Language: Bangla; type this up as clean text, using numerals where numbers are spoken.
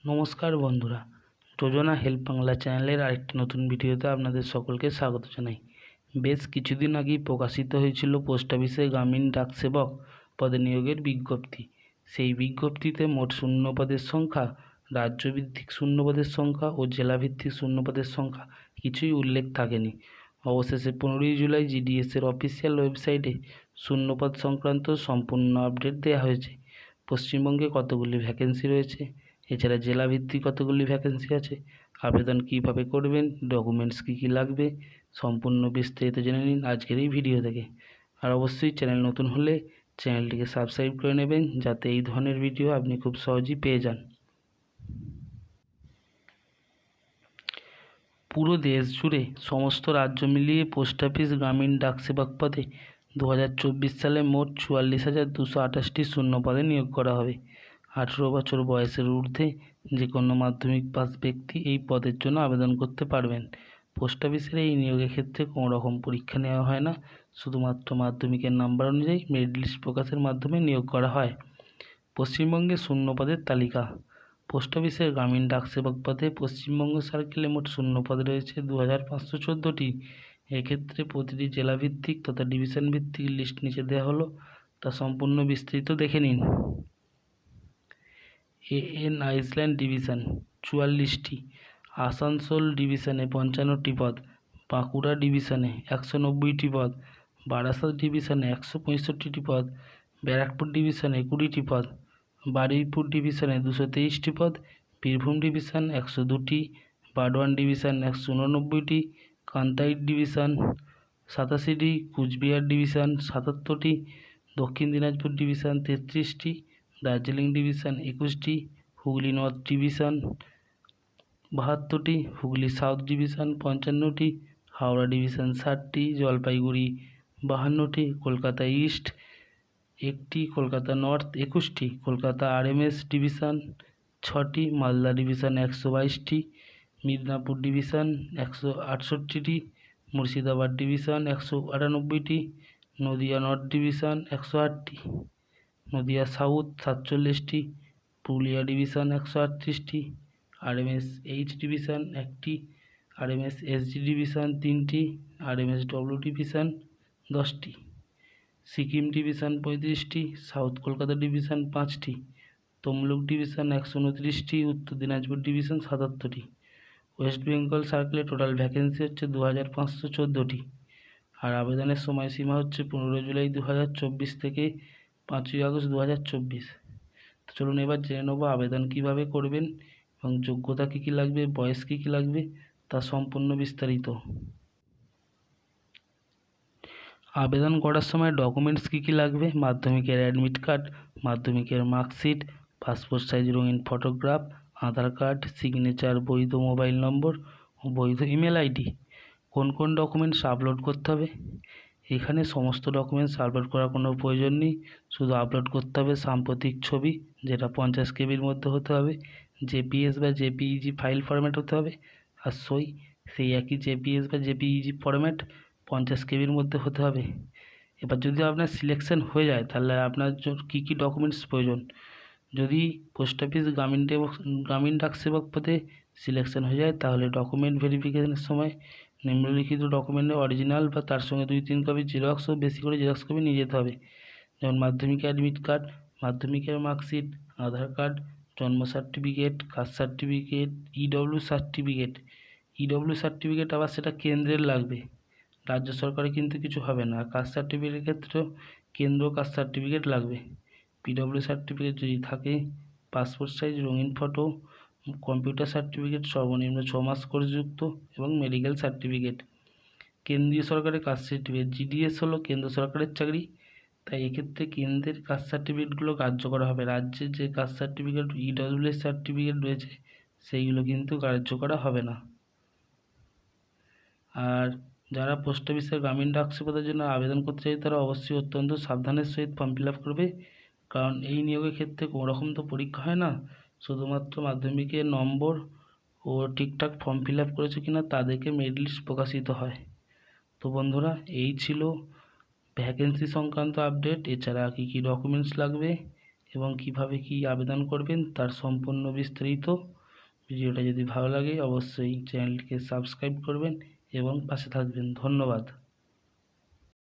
নমস্কার বন্ধুরা, যোজনা হেল্প বাংলা চ্যানেলের আরেকটি নতুন ভিডিওতে আপনাদের সকলকে স্বাগত জানাই। বেশ কিছুদিন আগেই প্রকাশিত হয়েছিল পোস্ট অফিসে গ্রামীণ ডাক সেবক পদে নিয়োগের বিজ্ঞপ্তি। সেই বিজ্ঞপ্তিতে মোট শূন্যপদের সংখ্যা, রাজ্যভিত্তিক শূন্যপদের সংখ্যা ও জেলাভিত্তিক শূন্যপদের সংখ্যা কিছুই উল্লেখ থাকেনি। অবশেষে 15ই জুলাই জিডিএসের অফিসিয়াল ওয়েবসাইটে শূন্যপদ সংক্রান্ত সম্পূর্ণ আপডেট দেওয়া হয়েছে। পশ্চিমবঙ্গে কতগুলি ভ্যাকেন্সি রয়েছে, এছাড়া জেলাভিত্তিক কতগুলি ভ্যাকেন্সি আছে, আবেদন কীভাবে করবেন, ডকুমেন্টস কী কী লাগবে, সম্পূর্ণ বিস্তারিত জেনে নিন আজকের এই ভিডিও থেকে। আর অবশ্যই চ্যানেল নতুন হলে চ্যানেলটিকে সাবস্ক্রাইব করে নেবেন, যাতে এই ধরনের ভিডিও আপনি খুব সহজেই পেয়ে যান। পুরো দেশ জুড়ে সমস্ত রাজ্য মিলিয়ে পোস্ট অফিস গ্রামীণ ডাক সেবক পদে 2024 সালে মোট 44,228টি শূন্য পদে নিয়োগ করা হবে। 18 বছর বয়সের ঊর্ধ্বে যে কোনো মাধ্যমিক পাস ব্যক্তি এই পদের জন্য আবেদন করতে পারবেন। পোস্ট অফিসের এই নিয়োগের ক্ষেত্রে কোনো রকম পরীক্ষা নেওয়া হয় না, শুধুমাত্র মাধ্যমিকের নাম্বার অনুযায়ী মেরিট লিস্ট প্রকাশের মাধ্যমে নিয়োগ করা হয়। পশ্চিমবঙ্গে শূন্য পদের তালিকা। পোস্ট অফিসের গ্রামীণ ডাক সেবক পদে পশ্চিমবঙ্গ সার্কেলে মোট শূন্য পদ রয়েছে 2514টি। এক্ষেত্রে প্রতিটি জেলাভিত্তিক তথা ডিভিশন ভিত্তিক লিস্ট নিচে দেওয়া হলো, তা সম্পূর্ণ বিস্তৃত দেখে নিন। এএন আইসল্যান্ড ডিভিশন 44টি, আসানসোল ডিভিশনে 55টি পদ, বাঁকুড়া ডিভিশনে 190টি পদ, বারাসাত ডিভিশনে 165টি পদ, ব্যারাকপুর ডিভিশনে 20টি পদ, বারুইপুর ডিভিশনে 223টি পদ, বীরভূম ডিভিশন 102টি, বারওয়ান ডিভিশন 189টি, কান্তাইট ডিভিশন 87টি, কুচবিহার ডিভিশন 77টি, দক্ষিণ দিনাজপুর ডিভিশন 33টি, দার্জিলিং ডিভিশন 21টি, হুগলি নর্থ ডিভিশন 72টি, হুগলি সাউথ ডিভিশন 55টি, হাওড়া ডিভিশন 60টি, জলপাইগুড়ি 52টি, কলকাতা ইস্ট 1টি, কলকাতা নর্থ 21টি, কলকাতা আরএমএস ডিভিশন 6টি, মালদা ডিভিশন 122টি, মিদনাপুর ডিভিশন 168টি, মুর্শিদাবাদ ডিভিশন 198টি, নদিয়া নর্থ ডিভিশন 108টি, নদিয়া সাউথ 47টি, পুরুলিয়া ডিভিশন 138টি, আরএমএস এইচ ডিভিশন 1টি, আরএমএস এসজি ডিভিশন 3টি, আরএমএস ডব্লিউ ডিভিশন 10টি, সিকিম ডিভিশন 35টি, সাউথ কলকাতা ডিভিশন 5টি, তমলুক ডিভিশন 129টি, উত্তর দিনাজপুর ডিভিশন 77টি। ওয়েস্ট বেঙ্গল সার্কেলে টোটাল ভ্যাকেন্সি হচ্ছে 2514টি। আর আবেদনের সময়সীমা হচ্ছে 15 জুলাই 2024 থেকে 5ই আগস্ট 2024। তো চলুন এবার জেনে নেব আবেদন কীভাবে করবেন এবং যোগ্যতা কী কী লাগবে, বয়স কী কী লাগবে, তা সম্পূর্ণ বিস্তারিত। আবেদন করার সময় ডকুমেন্টস কী কী লাগবে: মাধ্যমিকের অ্যাডমিট কার্ড, মাধ্যমিকের মার্কশিট, পাসপোর্ট সাইজ রঙিন ফটোগ্রাফ, আধার কার্ড, সিগনেচার, বৈধ মোবাইল নম্বর ও বৈধ ইমেল আইডি। কোন কোন ডকুমেন্টস আপলোড করতে হবে? এখানে সমস্ত ডকুমেন্টস আপলোড করার কোনো প্রয়োজন নেই, শুধু আপলোড করতে হবে সাম্প্রতিক ছবি, যেটা 50 কেবির মধ্যে হতে হবে, জেপিএস বা জেপিইজি ফাইল ফরম্যাট হতে হবে, আর সেই একই জেপিএস বা জেপিইজি ফরম্যাট 50 কেবির মধ্যে হতে হবে। এবার যদি আপনার সিলেকশন হয়ে যায়, তাহলে আপনার কী কী ডকুমেন্টস প্রয়োজন? যদি পোস্ট অফিস গ্রামীণ ডাক সেবক পদে সিলেকশন হয়ে যায়, তাহলে ডকুমেন্ট ভেরিফিকেশনের সময় নিম্নলিখিত ডকুমেন্টের অরিজিনাল বা তার সঙ্গে 2-3 কপি জেরক্স ও বেশি করে জেরক্স কপি নিয়ে যেতে হবে। যেমন মাধ্যমিকের অ্যাডমিট কার্ড, মাধ্যমিকের মার্কশিট, আধার কার্ড, জন্ম certificate, caste certificate, E W certificate আবার সেটা কেন্দ্রের লাগবে, রাজ্য সরকারে কিন্তু কিছু হবে না। কাস্ট সার্টিফিকেটের ক্ষেত্রেও কেন্দ্র কাস্ট সার্টিফিকেট লাগবে। পিডব্লিউ সার্টিফিকেট যদি থাকে, পাসপোর্ট সাইজ রঙিন ফটো, কম্পিউটার সার্টিফিকেট সর্বনিম্ন 6 মাস কোর্সযুক্ত এবং মেডিকেল সার্টিফিকেট। কেন্দ্রীয় সরকারের কাস্ট সার্টিফিকেট, জিডিএস হলো কেন্দ্র সরকারের চাকরি, তাই এক্ষেত্রে কেন্দ্রের কাস্ট সার্টিফিকেটগুলো কার্যকর হবে। রাজ্যের যে কাস্ট সার্টিফিকেট, ইডব্লিউএস সার্টিফিকেট রয়েছে, সেইগুলো কিন্তু কার্যকর হবে না। আর যারা পোস্ট অফিসের গ্রামীণ ডাক সেবকের জন্য আবেদন করতে চাই, তারা অবশ্যই অত্যন্ত সাবধানের সহিত ফর্ম ফিল আপ করবে, কারণ এই নিয়োগের ক্ষেত্রে কোনো রকম তো পরীক্ষা হয় না, শুধুমাত্র মাধ্যমিকের নম্বর ও ঠিকঠাক ফর্ম ফিল আপ করেছে কিনা তাদেরকে মেরিট লিস্ট প্রকাশিত হয়। তো বন্ধুরা, এই ছিল ভ্যাকেন্সি সংক্রান্ত আপডেট। এছাড়া কী কী ডকুমেন্টস লাগবে এবং কিভাবে কি আবেদন করবেন তার সম্পূর্ণ বিস্তারিত ভিডিওটা যদি ভালো লাগে অবশ্যই চ্যানেলটিকে সাবস্ক্রাইব করবেন এবং পাশে থাকবেন। ধন্যবাদ।